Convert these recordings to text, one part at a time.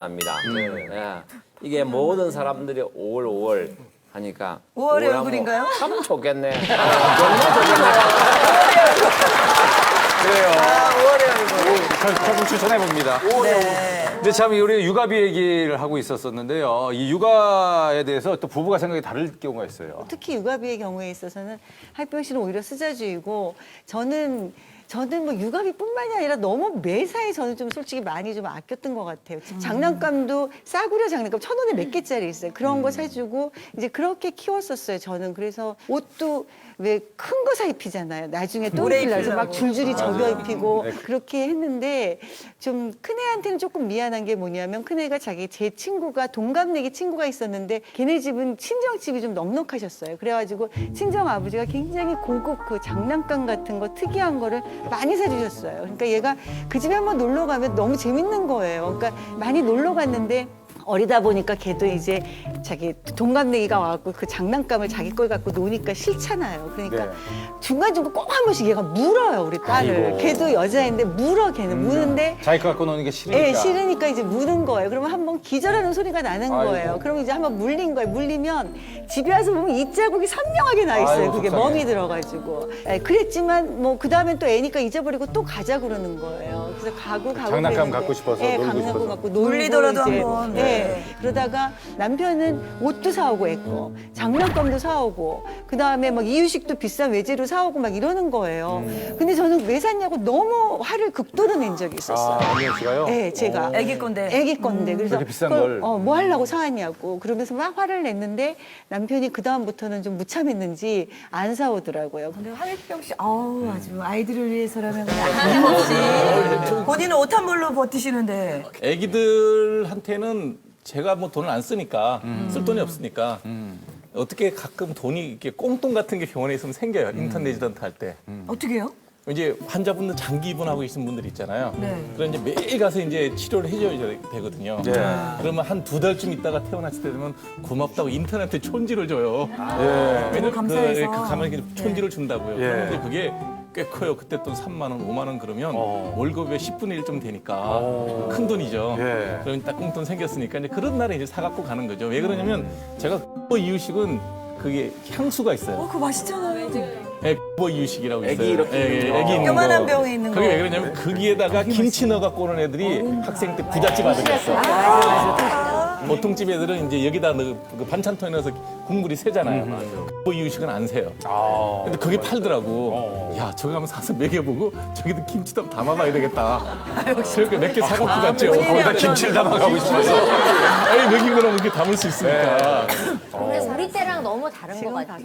합니다. 예. 이게 모든 사람들이 5월 하니까 5월의 얼굴인가요? 참 좋겠네. 정말 좋겠네. 그래요. 5월의 얼굴. 결국 추천해 봅니다. 네. 근데 참 우리 육아비 얘기를 하고 있었었는데요. 이 육아에 대해서 또 부부가 생각이 다를 경우가 있어요. 특히 육아비의 경우에 있어서는 하이평 씨는 오히려 쓰자주의고 저는 뭐 육아비뿐만이 아니라 너무 매사에 저는 좀 솔직히 많이 좀 아꼈던 것 같아요. 장난감도 싸구려 장난감 1,000원에 몇 개짜리 있어요. 그런 거 사주고 이제 그렇게 키웠었어요. 저는 그래서 옷도 왜 큰 거 사 입히잖아요. 나중에 또 오래 입히려서 막 입히려고. 줄줄이 접여 입히고 네. 그렇게 했는데 좀 큰애한테는 조금 미안한 게 뭐냐면 큰애가 제 친구가 동갑내기 친구가 있었는데 걔네 집은 친정집이 좀 넉넉하셨어요. 그래가지고 친정 아버지가 굉장히 고급 그 장난감 같은 거 특이한 거를 많이 사주셨어요. 그러니까 얘가 그 집에 한번 놀러 가면 너무 재밌는 거예요. 그러니까 많이 놀러 갔는데 어리다 보니까 걔도 이제 자기 동갑내기가 와갖고 그 장난감을 자기 걸 갖고 노니까 싫잖아요. 그러니까 네. 중간중간 꼭 한 번씩 얘가 물어요, 우리 딸을. 아이고. 걔도 여자인데 물어, 걔는. 무는데 자기 거 갖고 노는 게 싫으니까. 예, 싫으니까 이제 무는 거예요. 그러면 한번 기절하는 소리가 나는 아이고. 거예요. 그러면 이제 한번 물린 거예요. 물리면 집에 와서 보면 이 자국이 선명하게 나 있어요. 아이고, 그게 속상해. 멍이 들어가지고. 예, 그랬지만 뭐 그 다음엔 또 애니까 잊어버리고 또 가자 그러는 거예요. 그래서 가고 장난감 그랬는데. 갖고 싶어서, 예, 놀고 장난감 싶어서. 갖고 놀고 물리더라도 이제. 한번. 예. 네. 그러다가 남편은 옷도 사오고 했고 장난감도 사오고 그다음에 막 이유식도 비싼 외제로 사오고 막 이러는 거예요. 근데 저는 왜 샀냐고 너무 화를 극도로 낸 적이 있었어요. 안미연 씨가요? 네, 제가. 애기 건데. 애기 건데. 그래서 그렇게 비싼 그걸, 걸. 뭐 하려고 사왔냐고. 그러면서 막 화를 냈는데 남편이 그다음부터는 좀 무참했는지 안 사오더라고요. 근데 하이평 씨, 아우 아주 아이들을 위해서라면 그냥 아낌없이 본인은 옷 한 벌로 버티시는데 애기들한테는 제가 뭐 돈을 안 쓰니까 쓸 돈이 없으니까 어떻게 가끔 돈이 이렇게 꽁돈 같은 게 병원에 있으면 생겨요. 인턴 레지던트 할 때. 어떻게 해요? 이제 환자분들 장기 입원하고 계신 분들 있잖아요. 네. 그럼 이제 매일 가서 이제 치료를 해줘야 되거든요. 네. 그러면 한 2달쯤 있다가 태어났을 때 되면 고맙다고 인턴한테 촌지를 줘요. 예. 왜냐면 감사해서. 그 가면 이렇게 촌지를 준다고요. 예. 그런데 그게 꽤 커요. 그때 돈 3만 원, 5만 원 그러면 월급의 10분의 1좀 되니까 큰 돈이죠. 예. 그럼 딱 꽁돈 생겼으니까 이제 그런 날에 이제 사갖고 가는 거죠. 왜 그러냐면 제가 이유식은 그게 향수가 있어요. 그거 맛있잖아요. 이유식이라고 있어요. 애기 이렇게 애기 있는 요만한 거. 병에 있는 그게 거. 왜 그러냐면 거기에다가 김치 넣어갖고 오는 애들이 학생 때 부잣집 아들이었어. 보통 집 애들은 이제 여기다 그 반찬통에 넣어서 국물이 새잖아요. 이유식은 안 새요. 아. 근데 그게 팔더라고. 야, 저기 한번 사서 먹여보고 저기도 김치도 담아봐야 되겠다. 그러니까 몇 개 사갖고 갔죠. 거기다 김치를 담아가고 싶어서. 아니, 먹인 거랑 이렇게 담을 수 있으니까. 근데 우리 때랑 너무 다른 것 같아.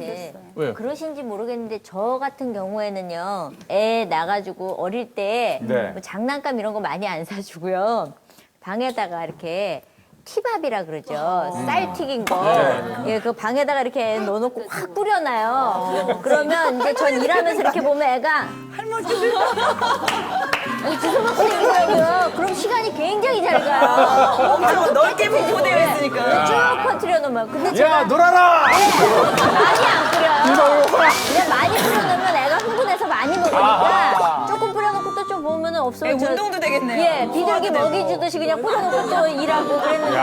왜요? 그러신지 모르겠는데 저 같은 경우에는요. 애 나가지고 어릴 때 네. 뭐 장난감 이런 거 많이 안 사주고요. 방에다가 이렇게 티밥이라 그러죠. 쌀 튀긴 거. 예, 그 방에다가 이렇게 넣어놓고 확 뿌려놔요. 그러면 이제 전 일하면서 이렇게 보면 애가 할머니 아니, 주워먹고 생기더라고요. 그럼 시간이 굉장히 잘 가요. 엄청 넓게 분포되어 있으니까. 쭉 퍼뜨려 놓으면. 근데 제가 야, 놀아라! 많이 안 뿌려요. 그냥 많이 뿌려놓으면 애가 흥분해서 많이 먹으니까 조금 뿌려놓고 또 좀 보면은 없어요. 운동도 되겠네요. 예, 비둘기 먹이 주듯이 그냥 뿌려놓고 또 일하고 그랬는데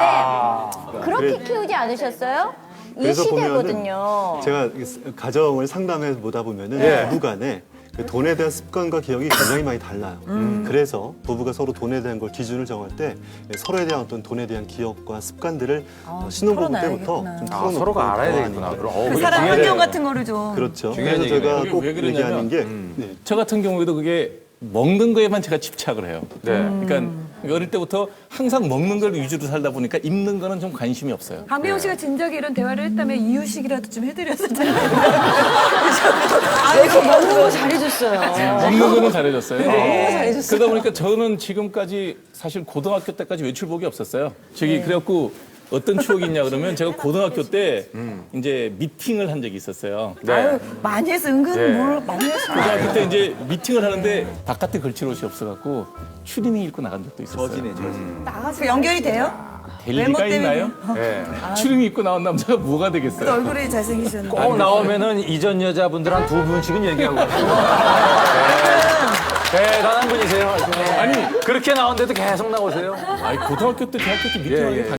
그렇게 키우지 않으셨어요? 이 그래서 시대거든요. 제가 가정을 상담해 보다 보면은 예. 부부 간에 그 돈에 대한 습관과 기억이 굉장히 많이 달라요. 그래서 부부가 서로 돈에 대한 걸 기준을 정할 때 서로에 대한 어떤 돈에 대한 기억과 습관들을 신혼부부 때부터 털어놔야겠구나. 좀 아, 털어놓고 서로가 알아야 대화하는 되겠구나. 게. 그럼 그 그게 사람 중요해요. 환경 같은 거를 좀. 그렇죠. 중요한 그래서 제가 얘기네요. 꼭 왜 그러냐면, 얘기하는 게 네. 저 같은 경우에도 그게 먹는 거에만 제가 집착을 해요. 네. 그러니까 어릴 때부터 항상 먹는 걸 위주로 살다 보니까 입는 거는 좀 관심이 없어요. 강미영 씨가 진작에 이런 대화를 했다면 이유식이라도 좀 해드렸었잖아요. 아이고 먹는 거 잘해줬어요. 먹는 거는 잘해줬어요. 잘해줬어요. 그러다 보니까 저는 지금까지 사실 고등학교 때까지 외출복이 없었어요. 저기 그래갖고 어떤 추억이 있냐 그러면 제가 고등학교 때 이제 미팅을 한 적이 있었어요. 아유, 많이 해서 은근 네. 뭘 많이 했어. 고등학교 때 이제 미팅을 하는데 바깥에 걸칠 옷이 없어갖고 추리닝 입고 나간 적도 있었어요. 그 연결이 돼요? 될 외모 리가 때문에. 있나요? 예. 추리닝 입고 나온 남자가 뭐가 그 되겠어요? 얼굴이 잘생기셨는데. 꼭 나오면은 이전 여자분들 한 2분씩은 얘기하고. 대단한 분이세요. 아니 그렇게 나오는데도 계속 나오세요. 고등학교 때 대학교 때 미팅하는 게